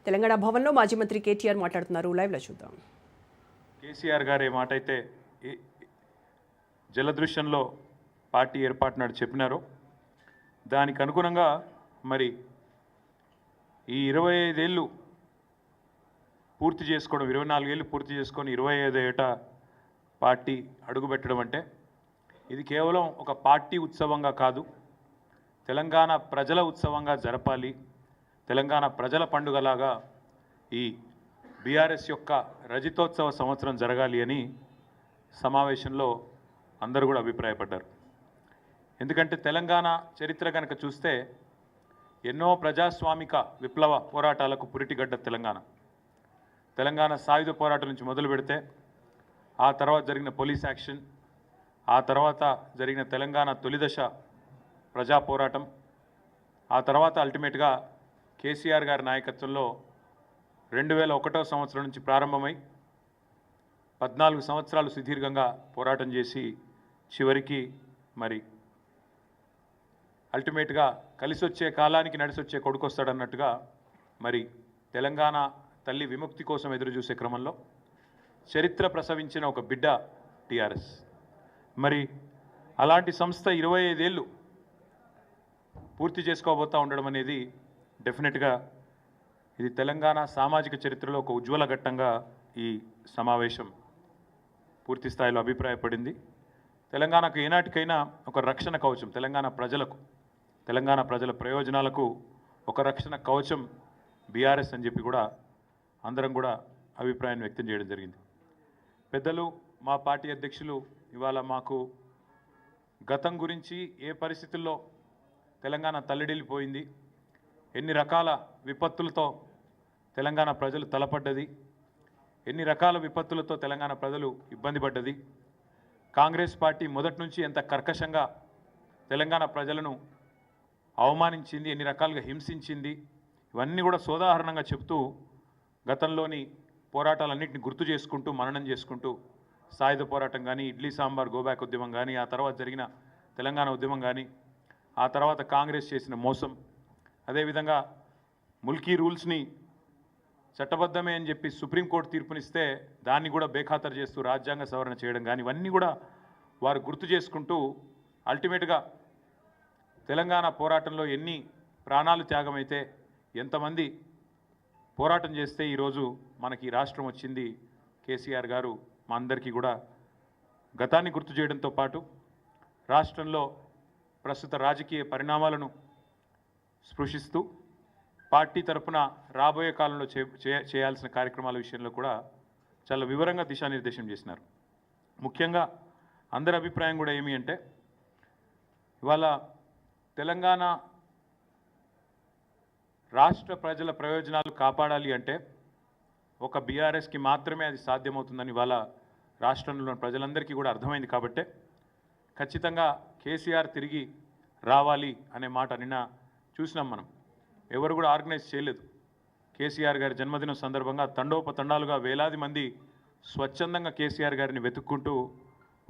తెలంగాణ భవన్లో మాజీ మంత్రి కేటీఆర్ మాట్లాడుతున్నారు. లైవ్లో చూద్దాం. కేసీఆర్ గారు ఏ మాట అయితే జలదృశ్యంలో పార్టీ ఏర్పాటు నాడు చెప్పినారో దానికి అనుగుణంగా మరి ఈ 25 ఏళ్ళు పూర్తి చేసుకోవడం, 24 ఏళ్ళు పూర్తి చేసుకొని 25 ఏట పార్టీ అడుగుపెట్టడం అంటే ఇది కేవలం ఒక పార్టీ ఉత్సవంగా కాదు, తెలంగాణ ప్రజల ఉత్సవంగా జరపాలి, తెలంగాణ ప్రజల పండుగలాగా ఈ బీఆర్ఎస్ యొక్క రజతోత్సవ సంవత్సరం జరగాలి అని సమావేశంలో అందరూ కూడా అభిప్రాయపడ్డారు. ఎందుకంటే తెలంగాణ చరిత్ర కనుక చూస్తే ఎన్నో ప్రజాస్వామిక విప్లవ పోరాటాలకు పురిటిగడ్డ తెలంగాణ సాయుధ పోరాటం నుంచి మొదలు పెడితే ఆ తర్వాత జరిగిన పోలీస్ యాక్షన్, ఆ తర్వాత జరిగిన తెలంగాణ తొలిదశ ప్రజా పోరాటం, ఆ తర్వాత అల్టిమేట్గా కేసీఆర్ గారి నాయకత్వంలో 2001 సంవత్సరం నుంచి ప్రారంభమై 14 సంవత్సరాలు సుదీర్ఘంగా పోరాటం చేసి చివరికి మరి అల్టిమేట్గా కలిసి వచ్చే కాలానికి నడిసొచ్చే కొడుకు వస్తాడన్నట్టుగా మరి తెలంగాణ తల్లి విముక్తి కోసం ఎదురు చూసే క్రమంలో చరిత్ర ప్రసవించిన ఒక బిడ్డ టీఆర్ఎస్. మరి అలాంటి సంస్థ 25 ఏళ్ళు పూర్తి చేసుకోబోతూ ఉండడం అనేది డెఫినెట్గా ఇది తెలంగాణ సామాజిక చరిత్రలో ఒక ఉజ్వల ఘట్టంగా ఈ సమావేశం పూర్తి స్థాయిలో అభిప్రాయపడింది. తెలంగాణకు ఏనాటికైనా ఒక రక్షణ కవచం, తెలంగాణ ప్రజల ప్రయోజనాలకు ఒక రక్షణ కవచం బీఆర్ఎస్ అని చెప్పి కూడా అందరం కూడా అభిప్రాయాన్ని వ్యక్తం చేయడం జరిగింది. పెద్దలు మా పార్టీ అధ్యక్షులు ఇవాళ మాకు గతం గురించి, ఏ పరిస్థితుల్లో తెలంగాణ తల్లడిల్లిపోయింది, ఎన్ని రకాల విపత్తులతో తెలంగాణ ప్రజలు తలపడ్డది, ఎన్ని రకాల విపత్తులతో తెలంగాణ ప్రజలు ఇబ్బంది పడ్డది, కాంగ్రెస్ పార్టీ మొదటి నుంచి ఎంత కర్కశంగా తెలంగాణ ప్రజలను అవమానించింది, ఎన్ని రకాలుగా హింసించింది, ఇవన్నీ కూడా సోదాహరణంగా చెప్తూ గతంలోని పోరాటాలన్నింటినీ గుర్తు చేసుకుంటూ మననం చేసుకుంటూ సాయుధ పోరాటం కానీ, ఇడ్లీ సాంబార్ గోబ్యాక్ ఉద్యమం కానీ, ఆ తర్వాత జరిగిన తెలంగాణ ఉద్యమం కానీ, ఆ తర్వాత కాంగ్రెస్ చేసిన మోసం, అదేవిధంగా ముల్కీ రూల్స్ని చట్టబద్ధమే అని చెప్పి సుప్రీంకోర్టు తీర్పునిస్తే దాన్ని కూడా బేఖాతరు చేస్తూ రాజ్యాంగ సవరణ చేయడం కానీ, ఇవన్నీ కూడా వారు గుర్తు చేసుకుంటూ అల్టిమేట్గా తెలంగాణ పోరాటంలో ఎన్ని ప్రాణాలు త్యాగమైతే, ఎంతమంది పోరాటం చేస్తే ఈరోజు మనకి రాష్ట్రం వచ్చింది, కేసీఆర్ గారు మా అందరికీ కూడా గతాన్ని గుర్తు చేయడంతో పాటు రాష్ట్రంలో ప్రస్తుత రాజకీయ పరిణామాలను స్పృశిస్తూ పార్టీ తరఫున రాబోయే కాలంలో చేయాల్సిన కార్యక్రమాల విషయంలో కూడా చాలా వివరంగా దిశానిర్దేశం చేసినారు. ముఖ్యంగా అందరి అభిప్రాయం కూడా ఏమి అంటే, ఇవాళ తెలంగాణ రాష్ట్ర ప్రజల ప్రయోజనాలు కాపాడాలి అంటే ఒక బీఆర్ఎస్కి మాత్రమే అది సాధ్యమవుతుందని ఇవాళ రాష్ట్రంలో ప్రజలందరికీ కూడా అర్థమైంది. కాబట్టే ఖచ్చితంగా కేసీఆర్ తిరిగి రావాలి అనే మాట నిన్న చూసినాం. మనం ఎవరు కూడా ఆర్గనైజ్ చేయలేదు. కేసీఆర్ గారి జన్మదినం సందర్భంగా తండోపతండాలుగా వేలాది మంది స్వచ్ఛందంగా కేసీఆర్ గారిని వెతుక్కుంటూ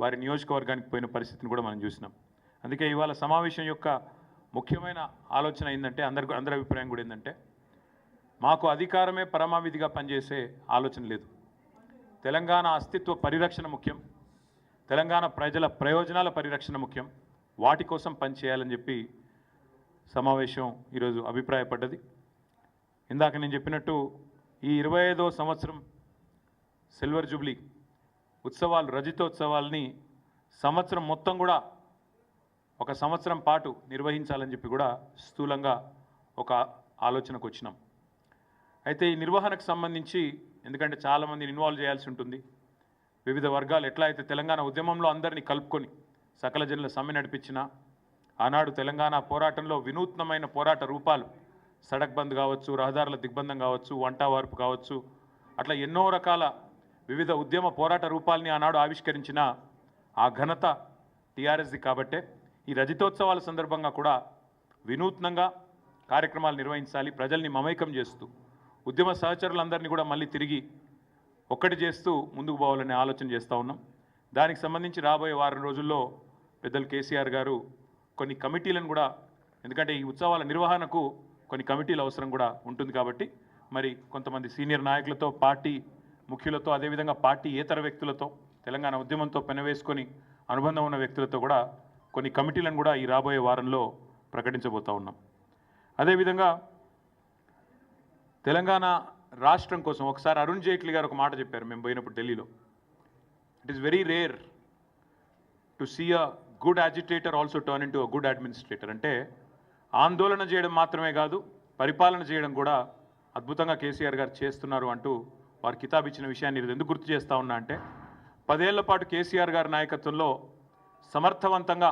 వారి నియోజకవర్గానికి పోయిన పరిస్థితిని కూడా మనం చూసినాం. అందుకే ఇవాళ సమావేశం యొక్క ముఖ్యమైన ఆలోచన ఏంటంటే, అందరి అభిప్రాయం కూడా ఏంటంటే, మాకు అధికారమే పరమావిధిగా పనిచేసే ఆలోచన లేదు. తెలంగాణ అస్తిత్వ పరిరక్షణ ముఖ్యం, తెలంగాణ ప్రజల ప్రయోజనాల పరిరక్షణ ముఖ్యం, వాటి కోసం పనిచేయాలని చెప్పి సమావేశం ఈరోజు అభిప్రాయపడ్డది. ఇందాక నేను చెప్పినట్టు ఈ 25వ సంవత్సరం సిల్వర్ జూబ్లీ ఉత్సవాలు, రజతోత్సవాల్ని సంవత్సరం మొత్తం కూడా ఒక సంవత్సరం పాటు నిర్వహించాలని చెప్పి కూడా స్థూలంగా ఒక ఆలోచనకు వచ్చినాం. అయితే ఈ నిర్వహణకు సంబంధించి, ఎందుకంటే చాలామందిని ఇన్వాల్వ్ చేయాల్సి ఉంటుంది, వివిధ వర్గాలు ఎట్లా అయితే తెలంగాణ ఉద్యమంలో అందరినీ కలుపుకొని సకల జనుల సమ్మె నడిపించినా, ఆనాడు తెలంగాణ పోరాటంలో వినూత్నమైన పోరాట రూపాలు, సడక్ బంద్ కావచ్చు, రహదారుల దిగ్బంధం కావచ్చు, వంట వార్పు కావచ్చు, అట్లా ఎన్నో రకాల వివిధ ఉద్యమ పోరాట రూపాలని ఆనాడు ఆవిష్కరించిన ఆ ఘనత టీఆర్ఎస్ది. కాబట్టే ఈ రజతోత్సవాల సందర్భంగా కూడా వినూత్నంగా కార్యక్రమాలు నిర్వహించాలి, ప్రజల్ని మమైకం చేస్తూ ఉద్యమ సహచరులందరినీ కూడా మళ్ళీ తిరిగి ఒక్కటి చేస్తూ ముందుకు పోవాలనే ఆలోచన చేస్తూ ఉన్నాం. దానికి సంబంధించి రాబోయే వారం రోజుల్లో పెద్దలు కేసీఆర్ గారు కొన్ని కమిటీలను కూడా, ఎందుకంటే ఈ ఉత్సవాల నిర్వహణకు కొన్ని కమిటీల అవసరం కూడా ఉంటుంది కాబట్టి మరి కొంతమంది సీనియర్ నాయకులతో, పార్టీ ముఖ్యులతో, అదేవిధంగా పార్టీ ఏతర వ్యక్తులతో, తెలంగాణ ఉద్యమంతో పెనవేసుకొని అనుబంధం ఉన్న వ్యక్తులతో కూడా కొన్ని కమిటీలను కూడా ఈ రాబోయే వారంలో ప్రకటించబోతా ఉన్నాం. అదేవిధంగా తెలంగాణ రాష్ట్రం కోసం ఒకసారి అరుణ్ జైట్లీ గారు ఒక మాట చెప్పారు మేము పోయినప్పుడు ఢిల్లీలో. It is very rare to see a good agitator also turn into a good administrator. అంటే ఆందోళన చేయడం మాత్రమే కాదు, పరిపాలన చేయడం కూడా అద్భుతంగా కేసీఆర్ గారు చేస్తున్నారు అంటూ వారు కితాబ్ ఇచ్చిన విషయాన్ని ఎందుకు గుర్తు చేస్తూ ఉన్నా అంటే, 10 ఏళ్ల పాటు కేసీఆర్ గారి నాయకత్వంలో సమర్థవంతంగా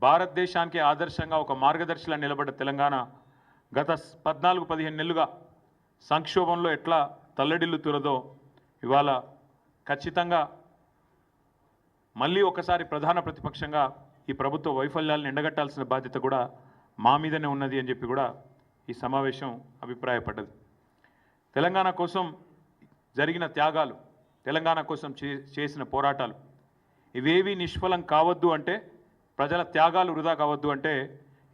భారతదేశానికి ఆదర్శంగా ఒక మార్గదర్శిలా నిలబడ్డ తెలంగాణ గత 14-15 నెలలుగా సంక్షోభంలో ఎట్లా తల్లడిల్లుతున్నదో ఇవాళ ఖచ్చితంగా మళ్ళీ ఒకసారి ప్రధాన ప్రతిపక్షంగా ఈ ప్రభుత్వ వైఫల్యాలను ఎండగట్టాల్సిన బాధ్యత కూడా మా మీదనే ఉన్నది అని చెప్పి కూడా ఈ సమావేశం అభిప్రాయపడ్డది. తెలంగాణ కోసం జరిగిన త్యాగాలు, తెలంగాణ కోసం చేసిన పోరాటాలు ఇవేవి నిష్ఫలం కావద్దు అంటే, ప్రజల త్యాగాలు వృధా కావద్దు అంటే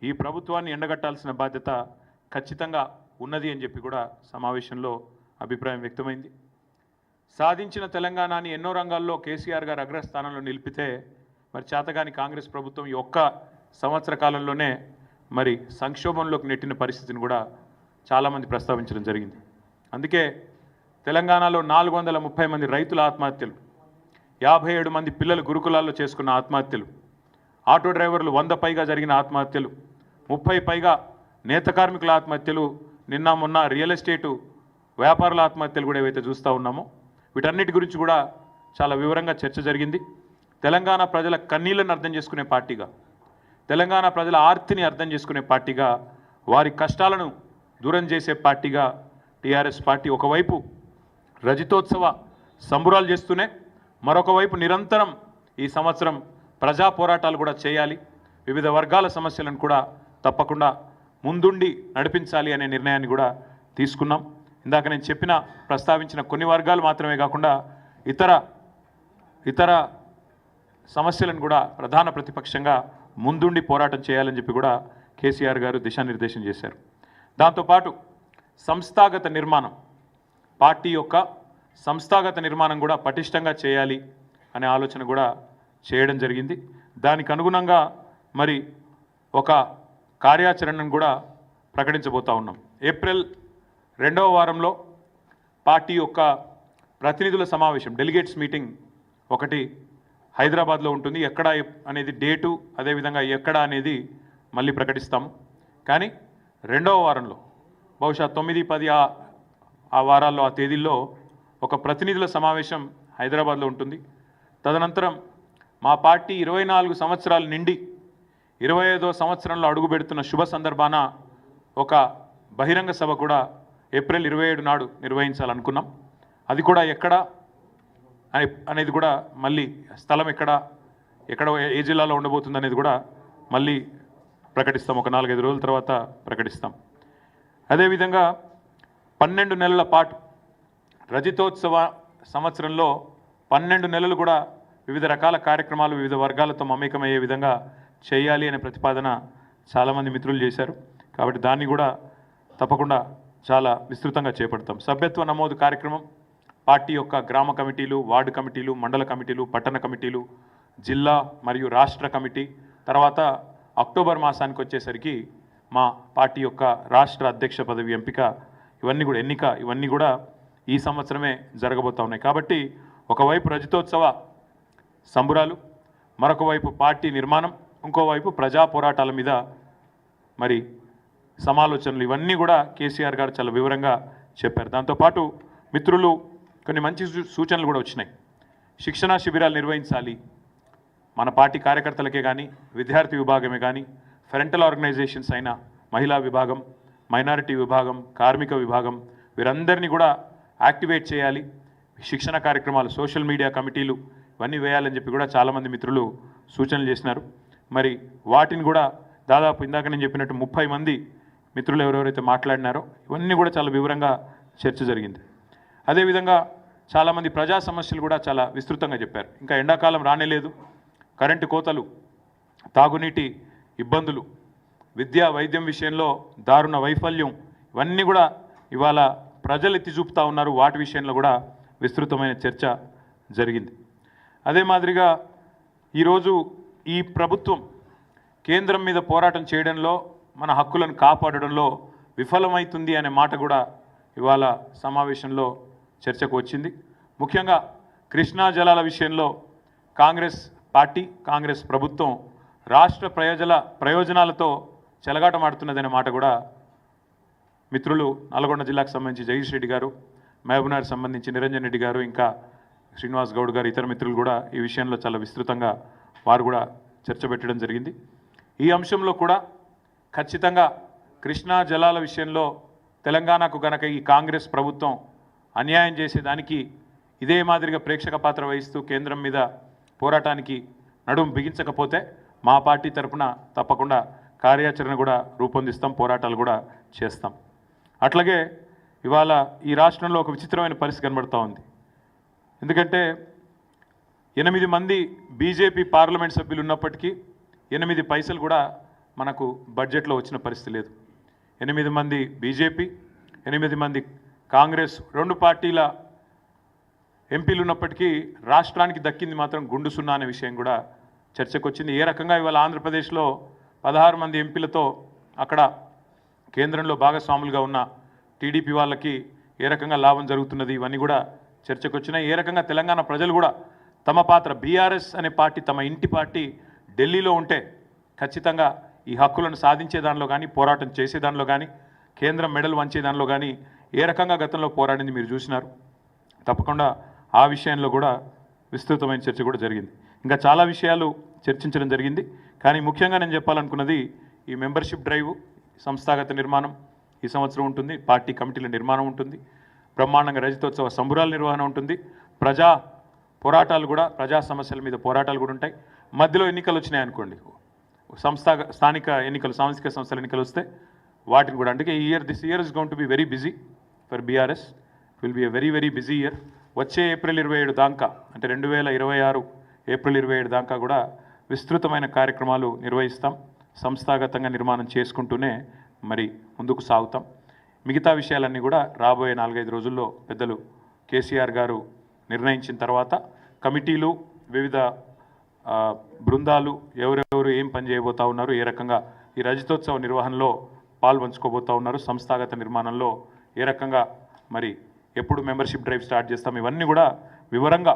ఈ ప్రభుత్వాన్ని ఎండగట్టాల్సిన బాధ్యత ఖచ్చితంగా ఉన్నది అని చెప్పి కూడా సమావేశంలో అభిప్రాయం వ్యక్తమైంది. సాధించిన తెలంగాణని ఎన్నో రంగాల్లో కేసీఆర్ గారు అగ్రస్థానంలో నిలిపితే మరి చేతగాని కాంగ్రెస్ ప్రభుత్వం ఈ ఒక్క సంవత్సర కాలంలోనే మరి సంక్షోభంలోకి నెట్టిన పరిస్థితిని కూడా చాలామంది ప్రస్తావించడం జరిగింది. అందుకే తెలంగాణలో 430 మంది రైతుల ఆత్మహత్యలు, 57 మంది పిల్లలు గురుకులాల్లో చేసుకున్న ఆత్మహత్యలు, ఆటో డ్రైవర్లు 100 పైగా జరిగిన ఆత్మహత్యలు, 30 పైగా నేత కార్మికుల ఆత్మహత్యలు, నిన్న మొన్న రియల్ ఎస్టేటు వ్యాపారుల ఆత్మహత్యలు కూడా ఏవైతే చూస్తూ ఉన్నామో వీటన్నిటి గురించి కూడా చాలా వివరంగా చర్చ జరిగింది. తెలంగాణ ప్రజల కన్నీళ్లను అర్థం చేసుకునే పార్టీగా, తెలంగాణ ప్రజల ఆర్తిని అర్థం చేసుకునే పార్టీగా, వారి కష్టాలను దూరం చేసే పార్టీగా టీఆర్ఎస్ పార్టీ ఒకవైపు రజతోత్సవ సంబురాలు చేస్తూనే మరొక వైపు నిరంతరం ఈ సంవత్సరం ప్రజా పోరాటాలు కూడా చేయాలి, వివిధ వర్గాల సమస్యలను కూడా తప్పకుండా ముందుండి నడిపించాలి అనే నిర్ణయాన్ని కూడా తీసుకున్నాం. ఇందాక నేను ప్రస్తావించిన కొన్ని వర్గాలు మాత్రమే కాకుండా ఇతర సమస్యలను కూడా ప్రధాన ప్రతిపక్షంగా ముందుండి పోరాటం చేయాలని చెప్పి కూడా కేసీఆర్ గారు దిశానిర్దేశం చేశారు. దాంతోపాటు సంస్థాగత నిర్మాణం, పార్టీ యొక్క సంస్థాగత నిర్మాణం కూడా పటిష్టంగా చేయాలి అనే ఆలోచన కూడా చేయడం జరిగింది. దానికి అనుగుణంగా మరి ఒక కార్యాచరణను కూడా ప్రకటించబోతా ఉన్నాం. ఏప్రిల్ 2వ వారంలో పార్టీ యొక్క ప్రతినిధుల సమావేశం, డెలిగేట్స్ మీటింగ్ ఒకటి హైదరాబాద్లో ఉంటుంది. ఎక్కడ అనేది డేటు, అదేవిధంగా ఎక్కడ అనేది మళ్ళీ ప్రకటిస్తాము. కానీ 2వ వారంలో బహుశా 9-10 ఆ వారాల్లో, ఆ తేదీల్లో ఒక ప్రతినిధుల సమావేశం హైదరాబాద్లో ఉంటుంది. తదనంతరం మా పార్టీ 24 సంవత్సరాలు నిండి 25వ సంవత్సరంలో అడుగు పెడుతున్న శుభ సందర్భాన ఒక బహిరంగ సభ కూడా ఏప్రిల్ 27 నాడు నిర్వహించాలనుకున్నాం. అది కూడా ఎక్కడ అనేది కూడా మళ్ళీ స్థలం ఎక్కడ ఏ జిల్లాలో ఉండబోతుంది అనేది కూడా మళ్ళీ ప్రకటిస్తాం. ఒక 4-5 రోజుల తర్వాత ప్రకటిస్తాం. అదేవిధంగా 12 నెలల పాటు రజతోత్సవ సంవత్సరంలో 12 నెలలు కూడా వివిధ రకాల కార్యక్రమాలు వివిధ వర్గాలతో మమేకమయ్యే విధంగా చేయాలి అనే ప్రతిపాదన చాలామంది మిత్రులు చేశారు. కాబట్టి దాన్ని కూడా తప్పకుండా చాలా విస్తృతంగా చేపడతాం. సభ్యత్వ నమోదు కార్యక్రమం పార్టీ యొక్క గ్రామ కమిటీలు, వార్డు కమిటీలు, మండల కమిటీలు, పట్టణ కమిటీలు, జిల్లా మరియు రాష్ట్ర కమిటీ, తర్వాత అక్టోబర్ మాసానికి వచ్చేసరికి మా పార్టీ యొక్క రాష్ట్ర అధ్యక్ష పదవి ఇవన్నీ కూడా ఈ సంవత్సరమే జరగబోతా ఉన్నాయి. కాబట్టి ఒకవైపు రజతోత్సవ సంబురాలు, మరొక వైపు పార్టీ నిర్మాణం, ఇంకోవైపు ప్రజా పోరాటాల మీద మరి సమాలోచనలు, ఇవన్నీ కూడా కేసీఆర్ గారు చాలా వివరంగా చెప్పారు. దాంతోపాటు మిత్రులు కొన్ని మంచి సూచనలు కూడా వచ్చినాయి. శిక్షణా శిబిరాలు నిర్వహించాలి. మన పార్టీ కార్యకర్తలకే కానీ, విద్యార్థి విభాగమే కానీ, ఫెరెంటల్ ఆర్గనైజేషన్స్ అయిన మహిళా విభాగం, మైనారిటీ విభాగం, కార్మిక విభాగం, వీరందరినీ కూడా యాక్టివేట్ చేయాలి. శిక్షణ కార్యక్రమాలు, సోషల్ మీడియా కమిటీలు ఇవన్నీ వేయాలని చెప్పి కూడా చాలామంది మిత్రులు సూచనలు చేసినారు. మరి వాటిని కూడా దాదాపు ఇందాక నేను చెప్పినట్టు 30 మంది మిత్రులు ఎవరెవరైతే మాట్లాడినారో ఇవన్నీ కూడా చాలా వివరంగా చర్చ జరిగింది. అదేవిధంగా చాలామంది ప్రజా సమస్యలు కూడా చాలా విస్తృతంగా చెప్పారు. ఇంకా ఎండాకాలం రానేలేదు, కరెంటు కోతలు, తాగునీటి ఇబ్బందులు, విద్యా వైద్యం విషయంలో దారుణ వైఫల్యం, ఇవన్నీ కూడా ఇవాళ ప్రజలు ఎత్తి చూపుతా ఉన్నారు వాటి విషయంలో కూడా విస్తృతమైన చర్చ జరిగింది. అదే మాదిరిగా ఈరోజు ఈ ప్రభుత్వం కేంద్రం మీద పోరాటం చేయడంలో మన హక్కులను కాపాడడంలో విఫలమవుతుంది అనే మాట కూడా ఇవాళ సమావేశంలో చర్చకు వచ్చింది. ముఖ్యంగా కృష్ణా జలాల విషయంలో కాంగ్రెస్ పార్టీ కాంగ్రెస్ ప్రభుత్వం రాష్ట్ర ప్రయోజనాలతో చెలగాటమాడుతున్నదనే మాట కూడా మిత్రులు నల్గొండ జిల్లాకు సంబంధించి జగదీష్ రెడ్డి గారు, మహబూబ్నగర్ సంబంధించి నిరంజన్ రెడ్డి గారు, ఇంకా శ్రీనివాస్ గౌడ్ గారు, ఇతర మిత్రులు కూడా ఈ విషయంలో చాలా విస్తృతంగా వారు కూడా చర్చ పెట్టడం జరిగింది. ఈ అంశంలో కూడా ఖచ్చితంగా కృష్ణా జలాల విషయంలో తెలంగాణకు గనక ఈ కాంగ్రెస్ ప్రభుత్వం అన్యాయం చేసేదానికి ఇదే మాదిరిగా ప్రేక్షక పాత్ర వహిస్తూ కేంద్రం మీద పోరాటానికి నడుం బిగించకపోతే మా పార్టీ తరఫున తప్పకుండా కార్యాచరణ కూడా రూపొందిస్తాం, పోరాటాలు కూడా చేస్తాం. అట్లాగే ఇవాళ ఈ రాష్ట్రంలో ఒక విచిత్రమైన పరిస్థితి కనబడుతూ ఉంది. ఎందుకంటే 8 మంది బీజేపీ పార్లమెంట్ సభ్యులు ఉన్నప్పటికీ 8 పైసలు కూడా మనకు బడ్జెట్లో వచ్చిన పరిస్థితి లేదు. 8 మంది బీజేపీ, 8 మంది కాంగ్రెస్, 2 పార్టీల ఎంపీలు ఉన్నప్పటికీ రాష్ట్రానికి దక్కింది మాత్రం గుండు సున్నా అనే విషయం కూడా చర్చకు వచ్చింది. ఏ రకంగా ఇవాళ ఆంధ్రప్రదేశ్లో 16 మంది ఎంపీలతో అక్కడ కేంద్రంలో భాగస్వాములుగా ఉన్న టీడీపీ వాళ్ళకి ఏ రకంగా లాభం జరుగుతున్నది, ఇవన్నీ కూడా చర్చకు వచ్చినాయి. ఏ రకంగా తెలంగాణ ప్రజలు కూడా తమ పాత్ర, బీఆర్ఎస్ అనే పార్టీ తమ ఇంటి పార్టీ ఢిల్లీలో ఉంటే ఖచ్చితంగా ఈ హక్కులను సాధించే దానిలో కానీ, పోరాటం చేసే దానిలో కానీ, కేంద్రం మెడల్ వంచే దానిలో కానీ ఏ రకంగా గతంలో పోరాడింది మీరు చూసినారు. తప్పకుండా ఆ విషయంలో కూడా విస్తృతమైన చర్చ కూడా జరిగింది. ఇంకా చాలా విషయాలు చర్చించడం జరిగింది. కానీ ముఖ్యంగా నేను చెప్పాలనుకున్నది ఈ మెంబర్షిప్ డ్రైవ్, సంస్థాగత నిర్మాణం ఈ సంవత్సరం ఉంటుంది, పార్టీ కమిటీల నిర్మాణం ఉంటుంది, బ్రహ్మాండంగా రజతోత్సవ సంబురాల నిర్వహణ ఉంటుంది, ప్రజా పోరాటాలు కూడా, ప్రజా సమస్యల మీద పోరాటాలు కూడా ఉంటాయి. మధ్యలో ఎన్నికలు వచ్చినాయి అనుకోండి, స్థానిక ఎన్నికలు, సాంస్థిక సంస్థల ఎన్నికలు వస్తే వాటిని కూడా, అంటే this year is going to be very busy for BRS. Will be a very very busy year. వచ్చే ఏప్రిల్ 27 దాకా, అంటే 2026 ఏప్రిల్ 27 దాకా కూడా విస్తృతమైన కార్యక్రమాలు నిర్వహిస్తాం. సంస్థాగతంగా నిర్మాణం చేసుకుంటూనే మరి ముందుకు సాగుతాం. మిగతా విషయాలన్నీ కూడా రాబోయే 4-5 రోజుల్లో పెద్దలు కేసీఆర్ గారు నిర్ణయించిన తర్వాత కమిటీలు, వివిధ బృందాలు ఎవరెవరు ఏం పని చేయబోతూ ఉన్నారు, ఏ రకంగా ఈ రజతోత్సవ నిర్వహణలో పాల్పంచుకోబోతూ ఉన్నారు, సంస్థాగత నిర్మాణంలో ఏ రకంగా మరి ఎప్పుడు మెంబర్షిప్ డ్రైవ్ స్టార్ట్ చేస్తాం, ఇవన్నీ కూడా వివరంగా.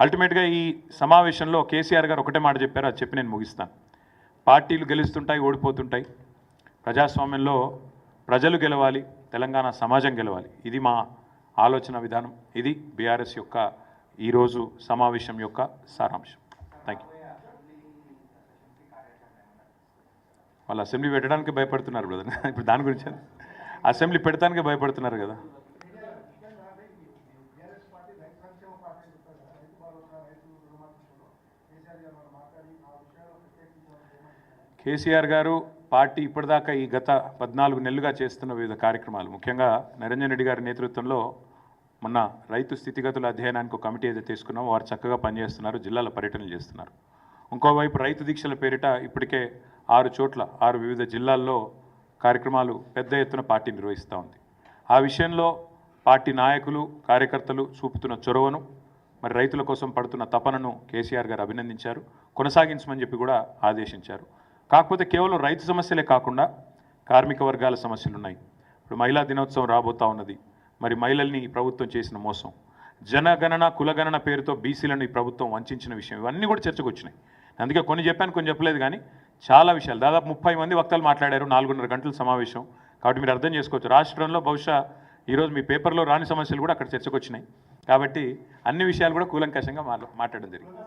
అల్టిమేట్గా ఈ సమావేశంలో కేసీఆర్ గారు ఒకటే మాట చెప్పారు, అది చెప్పి నేను ముగిస్తాను. పార్టీలు గెలుస్తుంటాయి, ఓడిపోతుంటాయి. ప్రజాస్వామ్యంలో ప్రజలు గెలవాలి, తెలంగాణ సమాజం గెలవాలి. ఇది మా ఆలోచన విధానం. ఇది బీఆర్ఎస్ యొక్క ఈరోజు సమావేశం యొక్క సారాంశం. Thank you. వాళ్ళు అసెంబ్లీ పెట్టడానికి భయపడుతున్నారు బ్రదర్. ఇప్పుడు దాని గురించి అసెంబ్లీ పెడతానికి భయపడుతున్నారు కదా. కేసీఆర్ గారు పార్టీ ఇప్పటిదాకా ఈ గత 14 నెలలుగా చేస్తున్న వివిధ కార్యక్రమాలు, ముఖ్యంగా నిరంజన్ రెడ్డి గారి నేతృత్వంలో మొన్న రైతు స్థితిగతుల అధ్యయనానికి ఒక కమిటీ ఏదైతే తీసుకున్నామో వారు చక్కగా పనిచేస్తున్నారు, జిల్లాల పర్యటనలు చేస్తున్నారు. ఇంకోవైపు రైతు దీక్షల పేరిట ఇప్పటికే 6 చోట్ల 6 వివిధ జిల్లాల్లో కార్యక్రమాలు పెద్ద ఎత్తున పార్టీ నిర్వహిస్తూ ఉంది. ఆ విషయంలో పార్టీ నాయకులు, కార్యకర్తలు చూపుతున్న చొరవను, మరి రైతుల కోసం పడుతున్న తపనను కేసీఆర్ గారు అభినందించారు, కొనసాగించమని చెప్పి కూడా ఆదేశించారు. కాకపోతే కేవలం రైతు సమస్యలే కాకుండా కార్మిక వర్గాల సమస్యలు ఉన్నాయి. ఇప్పుడు మహిళా దినోత్సవం రాబోతూ ఉన్నది. మరి మహిళల్ని ఈ ప్రభుత్వం చేసిన మోసం, జనగణన కులగణన పేరుతో బీసీలను ఈ ప్రభుత్వం వంచిన విషయం, ఇవన్నీ కూడా చర్చకు వచ్చినాయి. అందుకే కొన్ని చెప్పాను, కొన్ని చెప్పలేదు. కానీ చాలా విషయాలు, దాదాపు 30 మంది వక్తలు మాట్లాడారు, 4.5 గంటల సమావేశం. కాబట్టి మీరు అర్థం చేసుకోవచ్చు, రాష్ట్రంలో బహుశా ఈరోజు మీ పేపర్లో రాని సమస్యలు కూడా అక్కడ చర్చకు వచ్చినాయి. కాబట్టి అన్ని విషయాలు కూడా కూలంకషంగా మాట్లాడడం జరిగింది.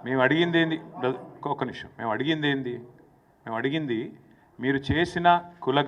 మేము అడిగింది ఏంది, ఒక్క నిమిషం, మేము అడిగింది ఏంది, మేము అడిగింది మీరు చేసిన కుల